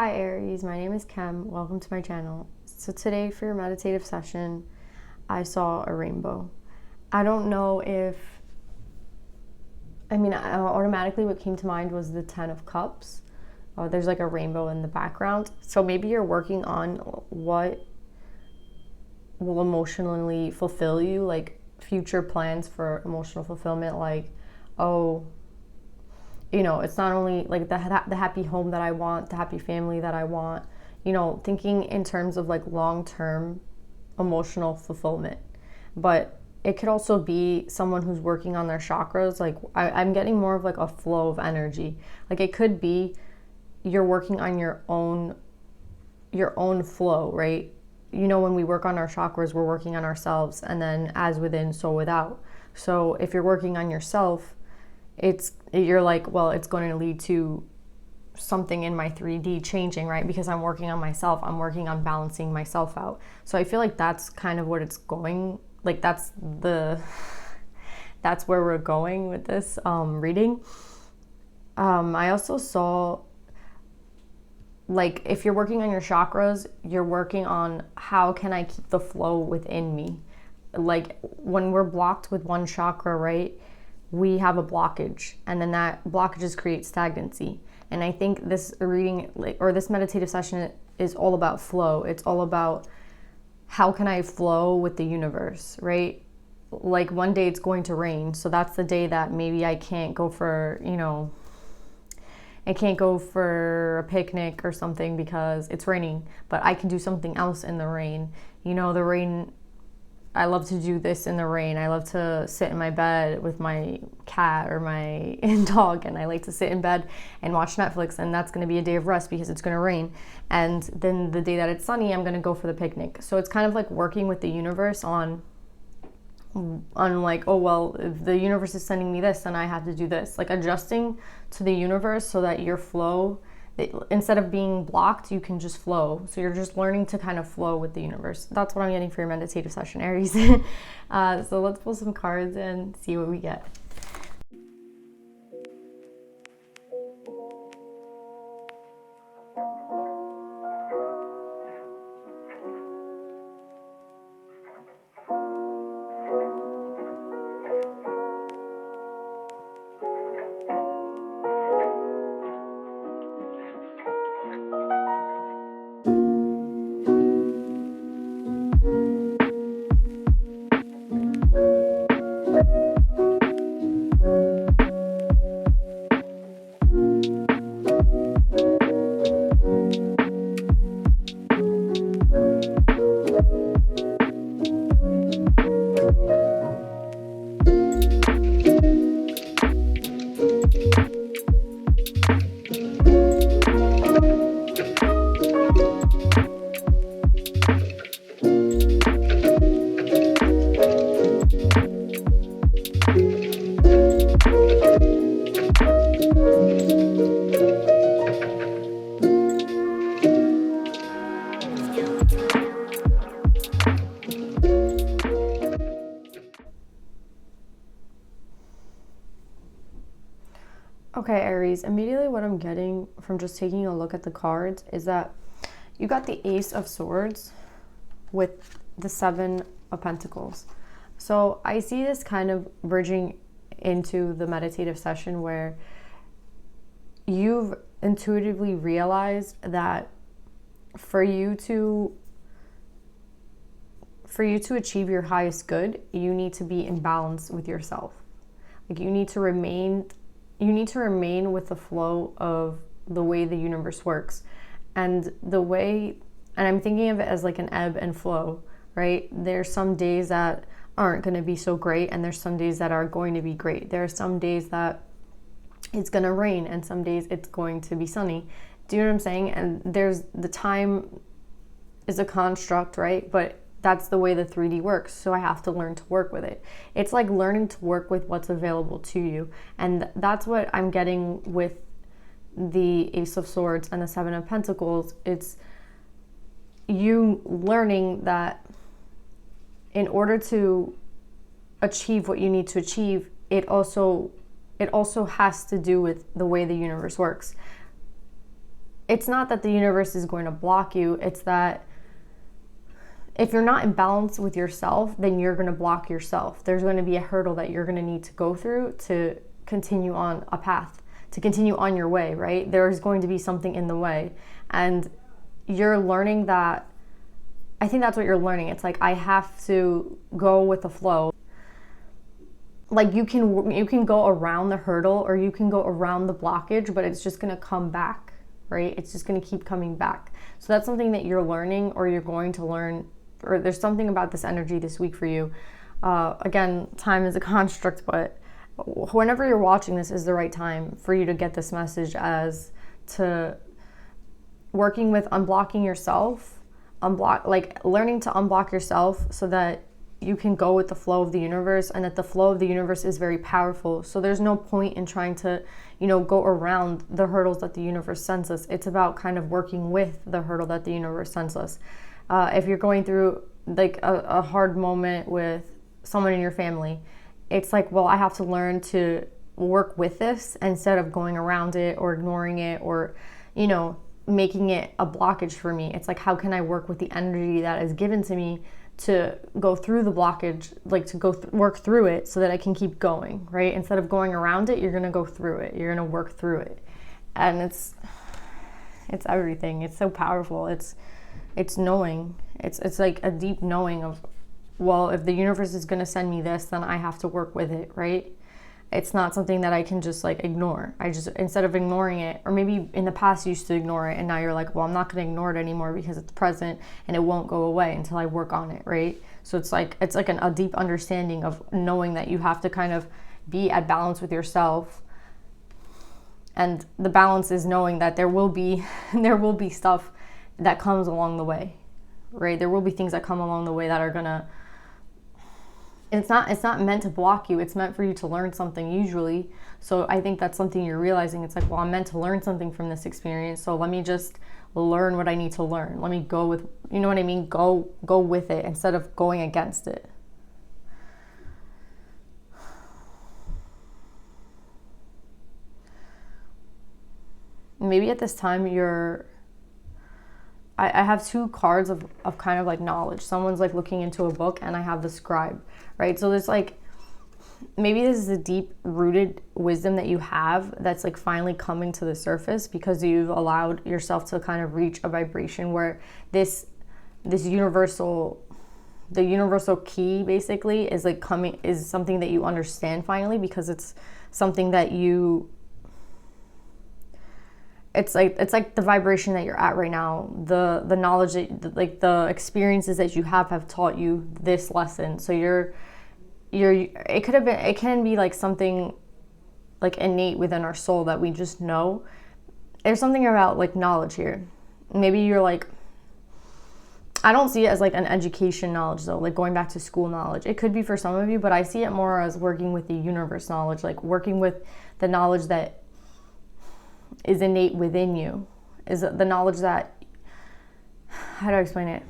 Hi Aries, my name is Kem. Welcome to my channel. So today for your meditative session, I saw a rainbow. I don't know if, automatically what came to mind was the 10 of Cups. There's like a rainbow in the background. So maybe you're working on what will emotionally fulfill you, like future plans for emotional fulfillment, like, it's not only like the happy home that I want, the happy family that I want, thinking in terms of like long-term emotional fulfillment. But it could also be someone who's working on their chakras. Like I'm getting more of like a flow of energy. Like it could be you're working on your own flow, right? When we work on our chakras, we're working on ourselves, and then as within, so without. So if you're working on yourself, you're like, well, it's going to lead to something in my 3D changing, right? Because I'm working on myself. I'm working on balancing myself out. So I feel like that's kind of what it's going, like that's where we're going with this reading. I also saw, like, if you're working on your chakras, you're working on how can I keep the flow within me. Like when we're blocked with one chakra, right? We have a blockage, and then that blockages create stagnancy. And I think this reading, or this meditative session, is all about flow. It's all about how can I flow with the universe, right? Like one day it's going to rain, so that's the day that maybe I can't go for, I can't go for a picnic or something because it's raining, but I can do something else in the rain. The rain, I love to do this in the rain. I love to sit in my bed with my cat or my dog, and I like to sit in bed and watch Netflix, and that's going to be a day of rest because it's going to rain. And then the day that it's sunny, I'm going to go for the picnic. So it's kind of like working with the universe on like, oh, well, if the universe is sending me this, then I have to do this. Like adjusting to the universe so that your flow, instead of being blocked, you can just flow. So you're just learning to kind of flow with the universe. That's what I'm getting for your meditative session, Aries. So let's pull some cards and see what we get. Okay, Aries, immediately what I'm getting from just taking a look at the cards is that you got the Ace of Swords with the Seven of Pentacles. So I see this kind of bridging into the meditative session where you've intuitively realized that for you to achieve your highest good, you need to be in balance with yourself. Like you need to remain with the flow of the way the universe works. And I'm thinking of it as like an ebb and flow, right? There's some days that aren't going to be so great, and there's some days that are going to be great. There are some days that it's going to rain, and some days it's going to be sunny. Do you know what I'm saying? And there's the time is a construct, right? But that's the way the 3D works. So I have to learn to work with it. It's like learning to work with what's available to you. And that's what I'm getting with the Ace of Swords and the Seven of Pentacles. It's you learning that in order to achieve what you need to achieve, it also has to do with the way the universe works. it's not that the universe is going to block you. It's that if you're not in balance with yourself, then you're going to block yourself. There's going to be a hurdle that you're going to need to go through to continue on a path, to continue on your way, right? There's going to be something in the way. And you're learning that. I think that's what you're learning. It's like, I have to go with the flow. Like you can go around the hurdle, or you can go around the blockage, but it's just going to come back, right? It's just going to keep coming back. So that's something that you're learning, or you're going to learn, or there's something about this energy this week for you. Again, time is a construct, but whenever you're watching this is the right time for you to get this message as to working with unblocking yourself, learning to unblock yourself so that you can go with the flow of the universe, and that the flow of the universe is very powerful. So there's no point in trying to, go around the hurdles that the universe sends us. It's about kind of working with the hurdle that the universe sends us. If you're going through like a hard moment with someone in your family, it's like, well, I have to learn to work with this instead of going around it or ignoring it or, making it a blockage for me. It's like, how can I work with the energy that is given to me to go through the blockage, like to go work through it so that I can keep going, right? Instead of going around it, you're going to go through it. You're going to work through it. And it's everything. It's so powerful. It's knowing. It's like a deep knowing of, well, if the universe is going to send me this, then I have to work with it, right? It's not something that I can just like ignore. Instead of ignoring it, or maybe in the past you used to ignore it, and now you're like, well, I'm not going to ignore it anymore because it's present and it won't go away until I work on it, right? So it's like a deep understanding of knowing that you have to kind of be at balance with yourself. And the balance is knowing that there will be stuff that comes along the way, right? There will be things that come along the way that are gonna. It's not meant to block you. It's meant for you to learn something usually. So I think that's something you're realizing. It's like, well, I'm meant to learn something from this experience. So let me just learn what I need to learn. Let me go with, you know what I mean? Go with it instead of going against it. Maybe at this time I have two cards of kind of like knowledge. Someone's like looking into a book, and I have the scribe, right? So there's like, maybe this is a deep rooted wisdom that you have that's like finally coming to the surface because you've allowed yourself to kind of reach a vibration where this universal key basically is like is something that you understand finally, because it's something that it's like the vibration that you're at right now, the knowledge that, like the experiences that you have taught you this lesson. So it can be like something like innate within our soul that we just know. There's something about like knowledge here. Maybe you're like, I don't see it as like an education knowledge though, like going back to school knowledge. It could be for some of you, but I see it more as working with the universe knowledge, like working with the knowledge that is innate within you, is the knowledge that, how do I explain it?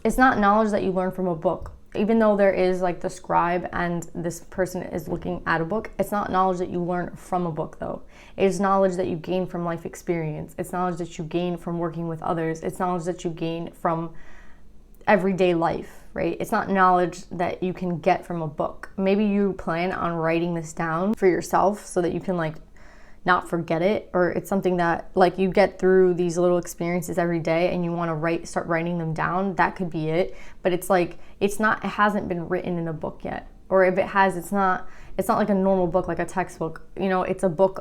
It's not knowledge that you learn from a book. Even though there is like the scribe and this person is looking at a book, it's not knowledge that you learn from a book though. It is knowledge that you gain from life experience. It's knowledge that you gain from working with others. It's knowledge that you gain from everyday life, right? It's not knowledge that you can get from a book. Maybe you plan on writing this down for yourself so that you can like not forget it, or it's something that like you get through these little experiences every day and you want to start writing them down. That could be it, but it's like it hasn't been written in a book yet, or if it has, it's not like a normal book, like a textbook. It's a book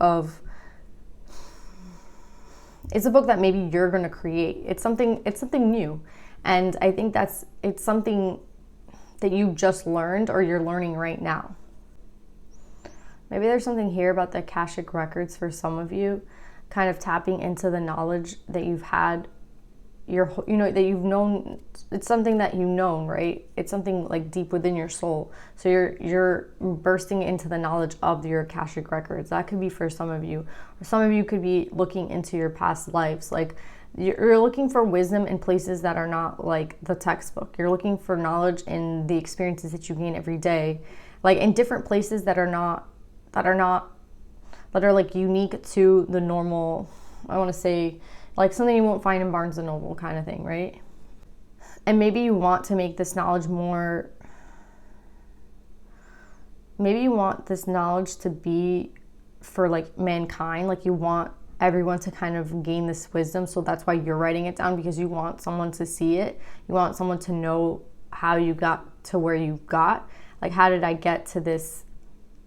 that maybe you're going to create. It's something new. And I think it's something that you just learned or you're learning right now. Maybe there's something here about the Akashic records for some of you, kind of tapping into the knowledge that you've had, that you've known. It's something that you've known, right? It's something like deep within your soul. So you're bursting into the knowledge of your Akashic records. That could be for some of you. Or some of you could be looking into your past lives. Like, you're looking for wisdom in places that are not like the textbook. You're looking for knowledge in the experiences that you gain every day, like in different places that are not that are like unique to the normal, I want to say, like something you won't find in Barnes and Noble kind of thing, right? And maybe you want to make this knowledge more, maybe you want this knowledge to be for like mankind, like you want everyone to kind of gain this wisdom. So that's why you're writing it down, because you want someone to see it. You want someone to know how you got to where you got. Like, how did I get to this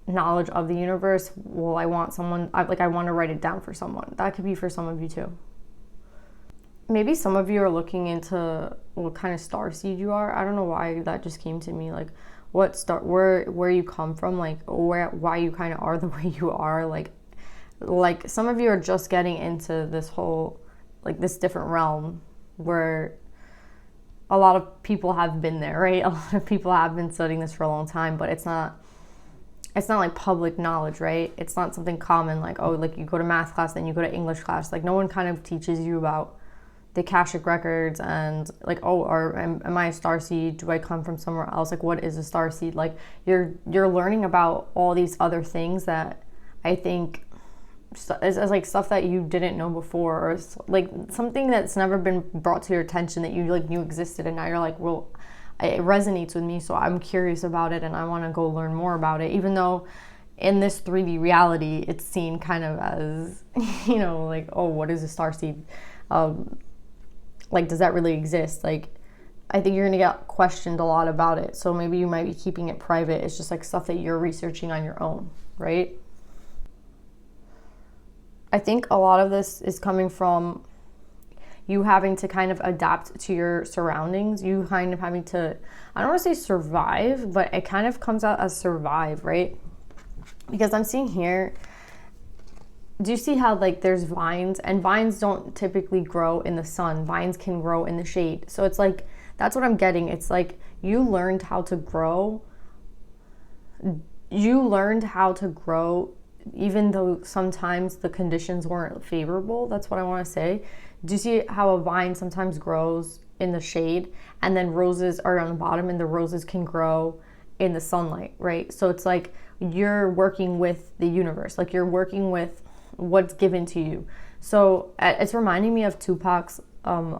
knowledge of the universe? Well, I want someone, I want to write it down for someone. That could be for some of you too. Maybe some of you are looking into what kind of star seed you are. I don't know why that just came to me. Like, what star, where you come from, like why you kind of are the way you are. Like some of you are just getting into this whole, like this different realm where a lot of people have been there, right? A lot of people have been studying this for a long time, but it's not like public knowledge, right? It's not something common, like, oh, like you go to math class, then you go to English class. Like, no one kind of teaches you about the Akashic records and like, oh, am I a starseed? Do I come from somewhere else? Like, what is a starseed? Like, you're learning about all these other things that I think is like stuff that you didn't know before, or like something that's never been brought to your attention that you like knew existed, and now you're like, well, it resonates with me, so I'm curious about it and I want to go learn more about it, even though in this 3D reality it's seen kind of as, you know, like, oh, what is a starseed? Like, does that really exist? Like, I think you're gonna get questioned a lot about it, so maybe you might be keeping it private. It's just like stuff that you're researching on your own, right? I think a lot of this is coming from you having to kind of adapt to your surroundings. You kind of having to, I don't want to say survive, but it kind of comes out as survive, right? Because I'm seeing here, do you see how like there's vines, and vines don't typically grow in the sun. Vines can grow in the shade. So it's like, that's what I'm getting. It's like you learned how to grow. You learned how to grow even though sometimes the conditions weren't favorable. That's what I want to say. Do you see how a vine sometimes grows in the shade, and then roses are on the bottom, and the roses can grow in the sunlight, right? So it's like you're working with the universe, like you're working with what's given to you. So it's reminding me of Tupac's A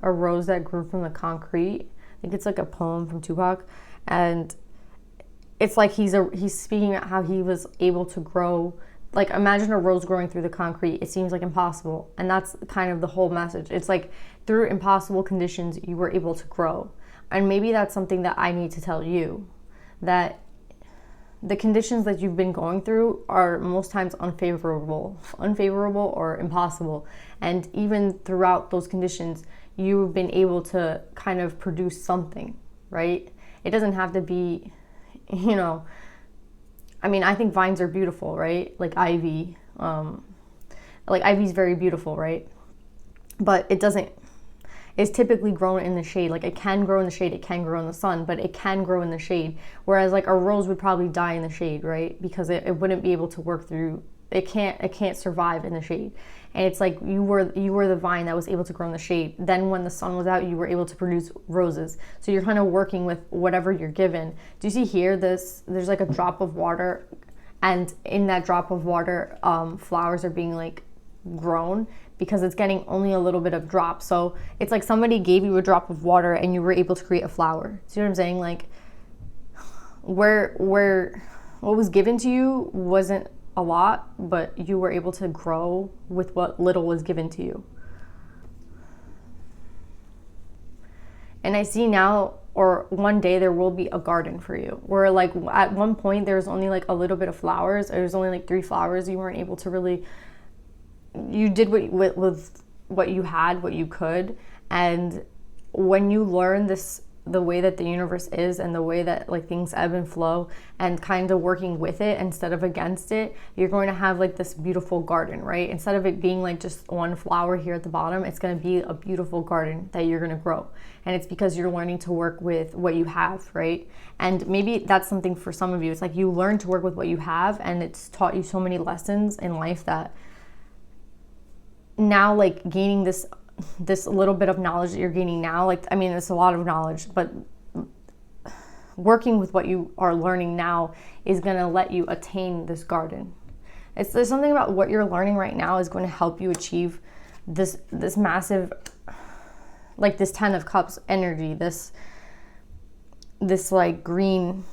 Rose That Grew from the Concrete. I think it's like a poem from Tupac, and it's like he's speaking about how he was able to grow. Like, imagine a rose growing through the concrete. It seems like impossible, and that's kind of the whole message. It's like through impossible conditions you were able to grow. And maybe that's something that I need to tell you, that the conditions that you've been going through are most times unfavorable or impossible. And even throughout those conditions, you've been able to kind of produce something, right? It doesn't have to be, you know, I mean, I think vines are beautiful, right? Like ivy, ivy's very beautiful, right? But it's typically grown in the shade. Like, it can grow in the shade, it can grow in the sun, but it can grow in the shade. Whereas like a rose would probably die in the shade, right? Because it wouldn't be able to work through, it can't survive in the shade. And it's like you were the vine that was able to grow in the shade. Then when the sun was out, you were able to produce roses. So you're kind of working with whatever you're given. Do you see here, there's like a drop of water, and in that drop of water, flowers are being like grown, because it's getting only a little bit of drop. So it's like somebody gave you a drop of water and you were able to create a flower. See what I'm saying? Like, where what was given to you wasn't a lot, but you were able to grow with what little was given to you. And I see now, or one day, there will be a garden for you, where like at one point there was only like a little bit of flowers. There was only like 3 flowers. You weren't able to really, you did with what you had, what you could. And when you learn this, the way that the universe is, and the way that like things ebb and flow, and kind of working with it instead of against it, you're going to have like this beautiful garden, right? Instead of it being like just one flower here at the bottom, it's going to be a beautiful garden that you're going to grow. And it's because you're learning to work with what you have, right? And maybe that's something for some of you. It's like you learn to work with what you have, and it's taught you so many lessons in life that now, like, gaining this little bit of knowledge that you're gaining now, like, I mean, it's a lot of knowledge, but working with what you are learning now is going to let you attain this garden. There's something about what you're learning right now is going to help you achieve this massive, like this 10 of cups energy, this like green,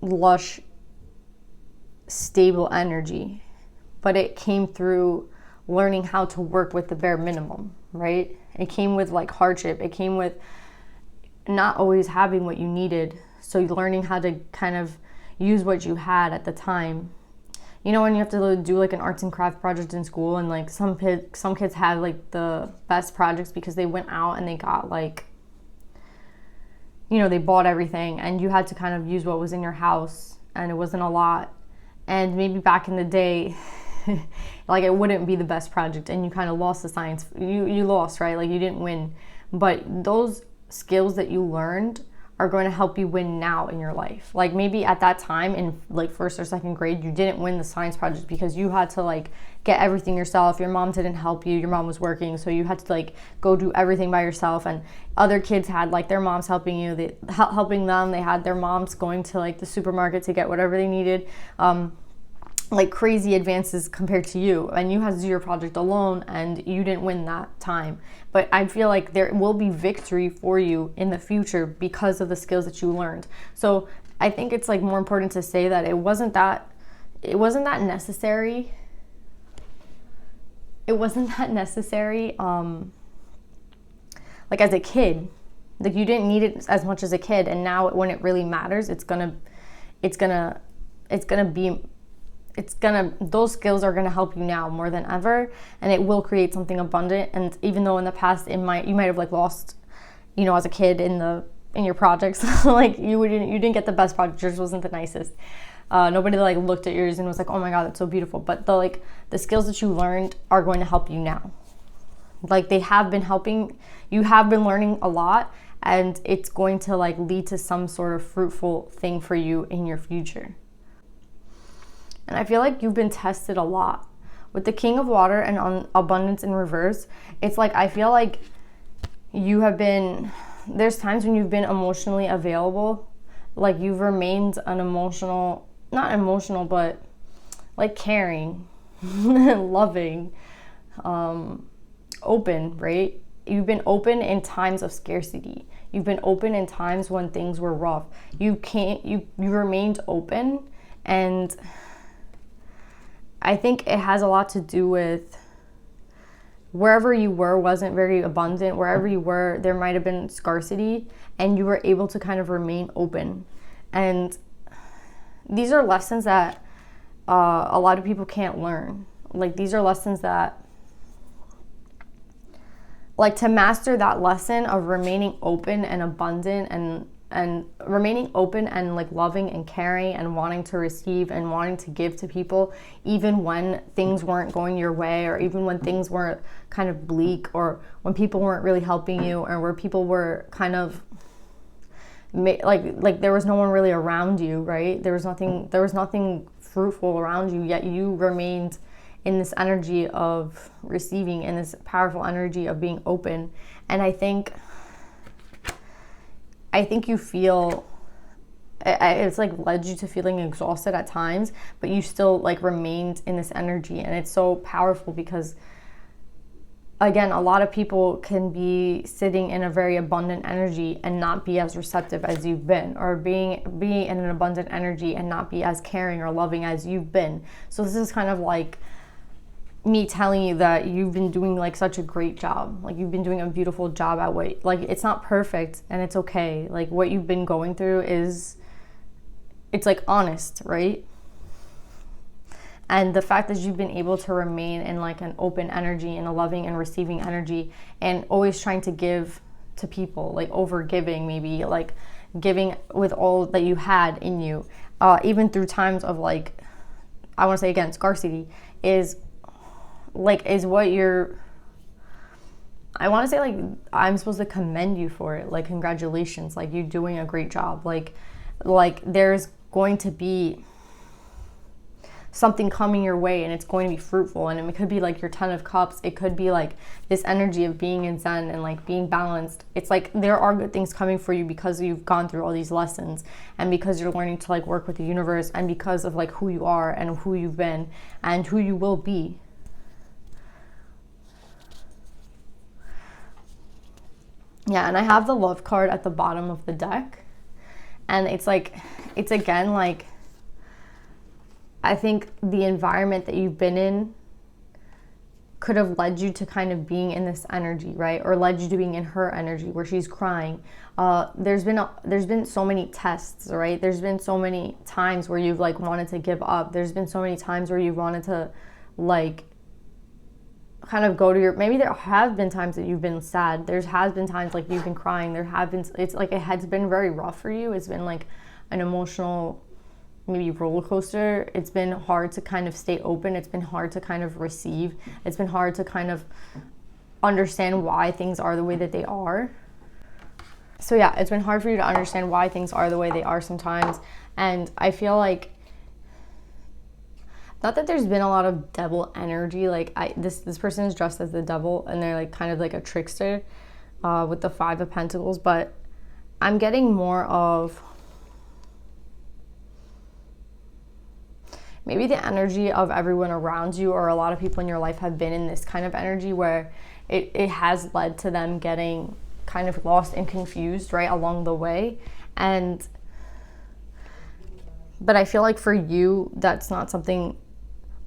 lush, stable energy. But it came through learning how to work with the bare minimum, right? It came with like hardship. It came with not always having what you needed. So learning how to kind of use what you had at the time. You know, when you have to do like an arts and craft project in school, and like some kids have like the best projects because they went out and they got like, you know, they bought everything, and you had to kind of use what was in your house, and it wasn't a lot. And maybe back in the day, like it wouldn't be the best project, and you kind of lost the science. You lost, right? Like you didn't win. But those skills that you learned are going to help you win now in your life. Like maybe at that time in like first or second grade, you didn't win the science project because you had to like get everything yourself. Your mom didn't help you. Your mom was working, so you had to like go do everything by yourself. And other kids had like their moms helping you, helping them. They had their moms going to like the supermarket to get whatever they needed. Like crazy advances compared to you, and you had to do your project alone, and you didn't win that time. But I feel like there will be victory for you in the future because of the skills that you learned. So I think it's like more important to say that it wasn't that necessary. It wasn't that necessary. Like as a kid, like you didn't need it as much as a kid, and now when it really matters, those skills are gonna help you now more than ever, and it will create something abundant. And even though in the past you might have like lost, you know, as a kid in your projects, like you didn't get the best project, yours wasn't the nicest. Nobody like looked at yours and was like, oh my god, that's so beautiful. But the skills that you learned are going to help you now. Like they have been helping, you have been learning a lot, and it's going to like lead to some sort of fruitful thing for you in your future. And I feel like you've been tested a lot. With the King of Water and on abundance in reverse, it's like I feel like there's times when you've been emotionally available. Like you've remained an not emotional, but like caring, loving, open, right? You've been open in times of scarcity. You've been open in times when things were rough. You remained open, and I think it has a lot to do with wherever you were wasn't very abundant. Wherever you were, there might have been scarcity, and you were able to kind of remain open. And these are lessons that a lot of people can't learn. Like these are lessons that, like to master that lesson of remaining open and abundant and remaining open and like loving and caring and wanting to receive and wanting to give to people, even when things weren't going your way, or even when things weren't kind of bleak, or when people weren't really helping you, or where people were kind of like there was no one really around you, right? There was nothing fruitful around you, yet you remained in this energy of receiving, in this powerful energy of being open. And I think you feel, it's like led you to feeling exhausted at times, but you still like remained in this energy. And it's so powerful because, again, a lot of people can be sitting in a very abundant energy and not be as receptive as you've been, or be in an abundant energy and not be as caring or loving as you've been. So this is kind of like me telling you that you've been doing like such a great job. Like you've been doing a beautiful job at what, like it's not perfect, and it's okay. Like what you've been going through it's like honest, right? And the fact that you've been able to remain in like an open energy and a loving and receiving energy, and always trying to give to people, like over giving, maybe like giving with all that you had in you, even through times of like, I want to say again, scarcity, is what you're, I want to say like, I'm supposed to commend you for it. Like, congratulations, like you're doing a great job. Like there's going to be something coming your way and it's going to be fruitful. And it could be like your 10 of cups. It could be like this energy of being in zen and like being balanced. It's like there are good things coming for you because you've gone through all these lessons, and because you're learning to like work with the universe, and because of like who you are and who you've been and who you will be. Yeah, and I have the love card at the bottom of the deck, and it's like, it's again like, I think the environment that you've been in could have led you to kind of being in this energy, right? Or led you to being in her energy where she's crying. There's been so many tests, right? There's been so many times where you've like wanted to give up. There's been so many times where you've wanted to like kind of go to your, maybe there have been times that you've been sad. There has been times like you've been crying. There have been, it's like it has been very rough for you. It's been like an emotional maybe roller coaster. It's been hard to kind of stay open. It's been hard to kind of receive. It's been hard to kind of understand why things are the way that they are. So yeah, it's been hard for you to understand why things are the way they are sometimes. And I feel like, not that there's been a lot of devil energy, like this person is dressed as the devil and they're like kind of like a trickster with the 5 of Pentacles, but I'm getting more of maybe the energy of everyone around you, or a lot of people in your life have been in this kind of energy where it has led to them getting kind of lost and confused, right, along the way. But I feel like for you, that's not something,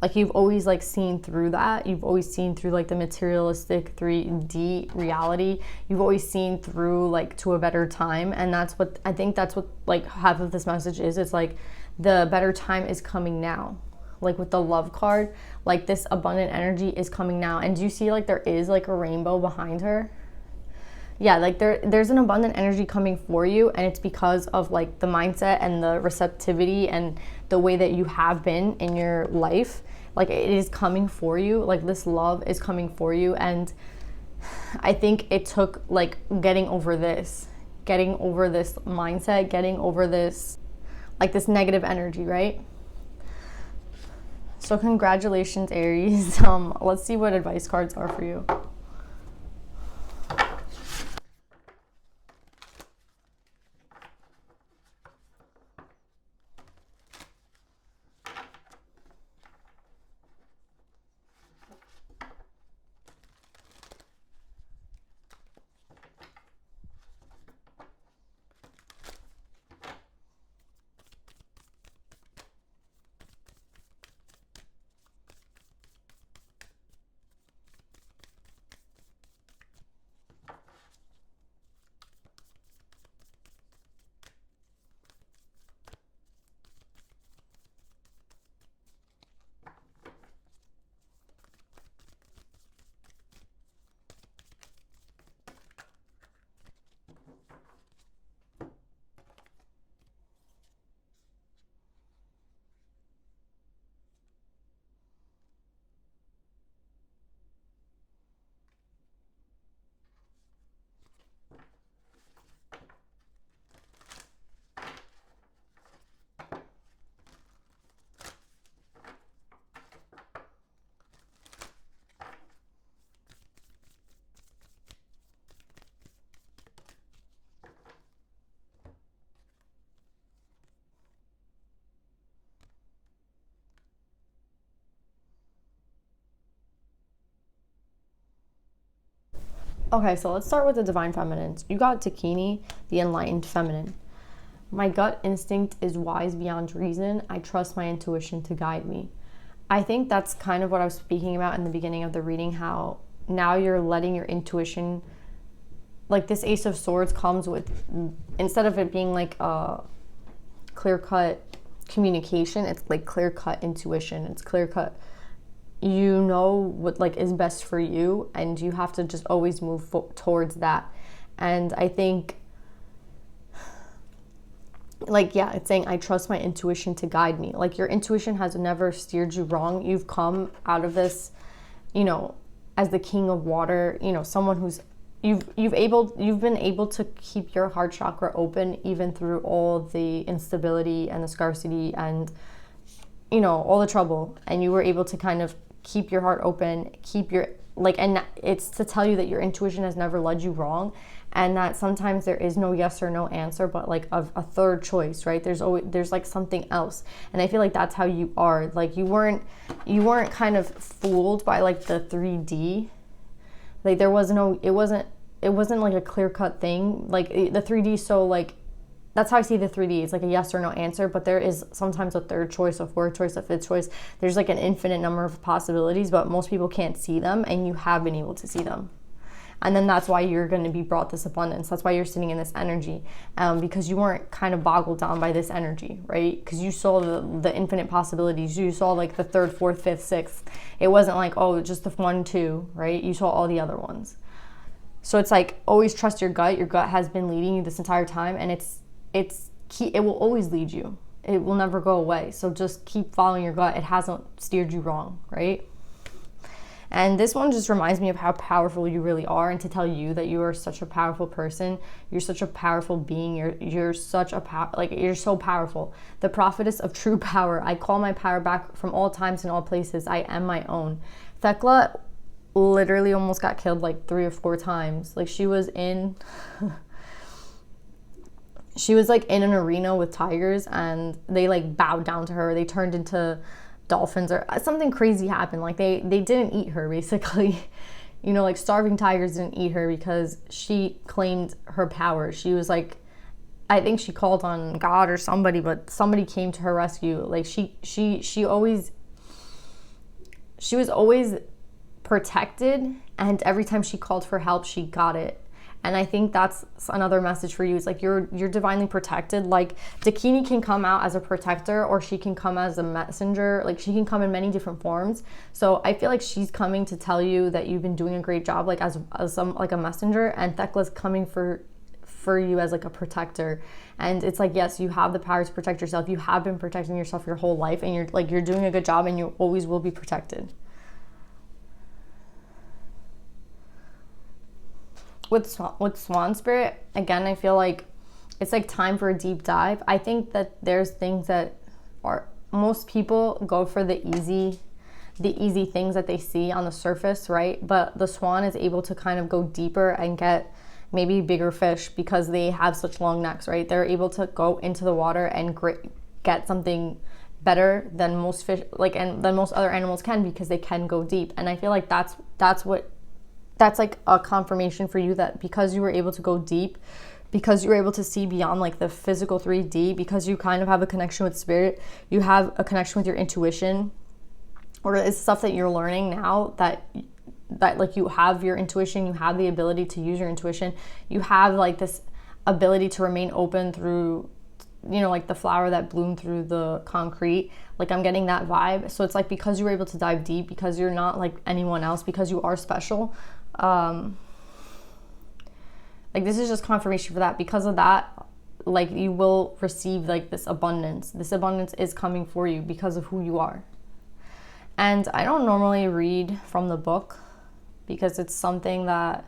like you've always like seen through that. You've always seen through like the materialistic 3D reality. You've always seen through like to a better time. And that's what, I think that's what like half of this message is. It's like, the better time is coming now. Like with the love card, like this abundant energy is coming now. And do you see like there is like a rainbow behind her? Yeah, like there's an abundant energy coming for you, and it's because of like the mindset and the receptivity and the way that you have been in your life. Like it is coming for you. Like this love is coming for you. And I think it took like getting over this mindset, getting over this like this negative energy, right? So congratulations, Aries. Let's see what advice cards are for you. Okay, so let's start with the Divine Feminines. You got Dakini, the Enlightened Feminine. My gut instinct is wise beyond reason. I trust my intuition to guide me. I think that's kind of what I was speaking about in the beginning of the reading, how now you're letting your intuition, like this Ace of Swords comes with, instead of it being like a clear-cut communication, it's like clear-cut intuition. It's clear-cut, you know what like is best for you, and you have to just always move towards that. And I think like, yeah, it's saying I trust my intuition to guide me. Like your intuition has never steered you wrong. You've come out of this, you know, as the king of water, you know, someone who's you've been able to keep your heart chakra open even through all the instability and the scarcity and you know, all the trouble, and you were able to kind of keep your heart open, keep your, like, and it's to tell you that your intuition has never led you wrong, and that sometimes there is no yes or no answer, but like a third choice, right? There's like something else. And I feel like that's how you are. Like you weren't kind of fooled by like the 3D. Like there was no, it wasn't like a clear-cut thing. Like the 3D, so like that's how I see the 3D. It's like a yes or no answer, but there is sometimes a third choice, a fourth choice, a fifth choice. There's like an infinite number of possibilities, but most people can't see them, and you have been able to see them. And then that's why you're going to be brought this abundance. That's why you're sitting in this energy, because you weren't kind of boggled down by this energy, right? Because you saw the infinite possibilities. You saw like the third, fourth, fifth, sixth. It wasn't like, oh, just the 1, 2, right? You saw all the other ones. So it's like, always trust your gut. Your gut has been leading you this entire time, and it's key. It will always lead you. It will never go away. So just keep following your gut. It hasn't steered you wrong, right? And this one just reminds me of how powerful you really are, and to tell you that you are such a powerful person. You're such a powerful being. You're such a you're so powerful. The prophetess of true power. I call my power back from all times and all places. I am my own. Thecla literally almost got killed like 3 or 4 times. Like she was like in an arena with tigers, and they like bowed down to her. They turned into dolphins, or something crazy happened. Like they didn't eat her, basically. You know, like starving tigers didn't eat her because she claimed her power. She was like, I think she called on God or somebody, but somebody came to her rescue. Like she was always protected, and every time she called for help, she got it. And I think that's another message for you. It's like you're divinely protected. Like Dakini can come out as a protector, or she can come as a messenger. Like she can come in many different forms. So I feel like she's coming to tell you that you've been doing a great job, like as some like a messenger, and Thecla's coming for you as like a protector. And it's like, yes, you have the power to protect yourself. You have been protecting yourself your whole life, and you're doing a good job, and you always will be protected. With Swan Spirit, again, I feel like it's like time for a deep dive. I think that there's things that most people go for the easy things that they see on the surface, right? But the swan is able to kind of go deeper and get maybe bigger fish because they have such long necks, right? They're able to go into the water and get something better than most fish, and than most other animals can, because they can go deep. And I feel like that's like a confirmation for you that because you were able to go deep, because you were able to see beyond like the physical 3D, because you kind of have a connection with spirit, you have a connection with your intuition, or it's stuff that you're learning now that like you have your intuition, you have the ability to use your intuition, you have like this ability to remain open through, you know, like the flower that bloomed through the concrete. Like I'm getting that vibe. So it's like because you were able to dive deep, because you're not like anyone else, because you are special. Like this is just confirmation for that. Because of that, like you will receive like this abundance. This abundance is coming for you because of who you are. And I don't normally read from the book because it's something that,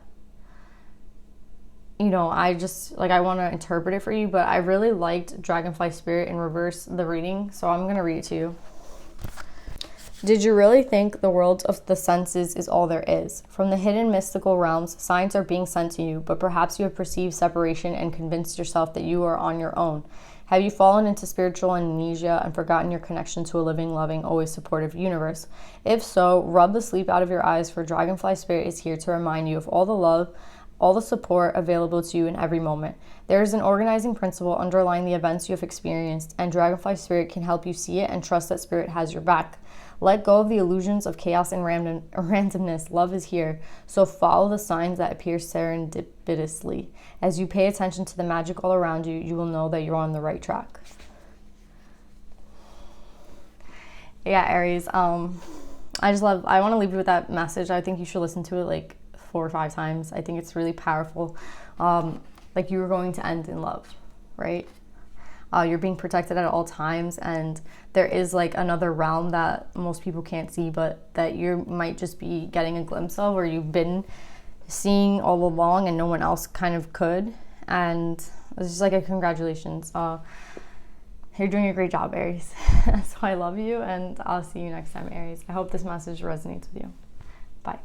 you know, I just like, I want to interpret it for you, but I really liked Dragonfly Spirit in reverse, the reading, so I'm going to read it to you. Did you really think the world of the senses is all there is? From the hidden mystical realms, signs are being sent to you, but perhaps you have perceived separation and convinced yourself that you are on your own. Have you fallen into spiritual amnesia and forgotten your connection to a living, loving, always supportive universe? If so, rub the sleep out of your eyes, for Dragonfly Spirit is here to remind you of all the love, all the support available to you in every moment. There is an organizing principle underlying the events you have experienced, and Dragonfly Spirit can help you see it and trust that Spirit has your back. Let go of the illusions of chaos and randomness. Love is here. So follow the signs that appear serendipitously. As you pay attention to the magic all around you, you will know that you're on the right track. Yeah, Aries. I want to leave you with that message. I think you should listen to it like 4 or 5 times. I think it's really powerful. Like you are going to end in love, right? You're being protected at all times, and there is like another realm that most people can't see, but that you might just be getting a glimpse of, or you've been seeing all along and no one else kind of could. And it's just like a congratulations. You're doing a great job, Aries. So I love you, and I'll see you next time, Aries. I hope this message resonates with you. Bye.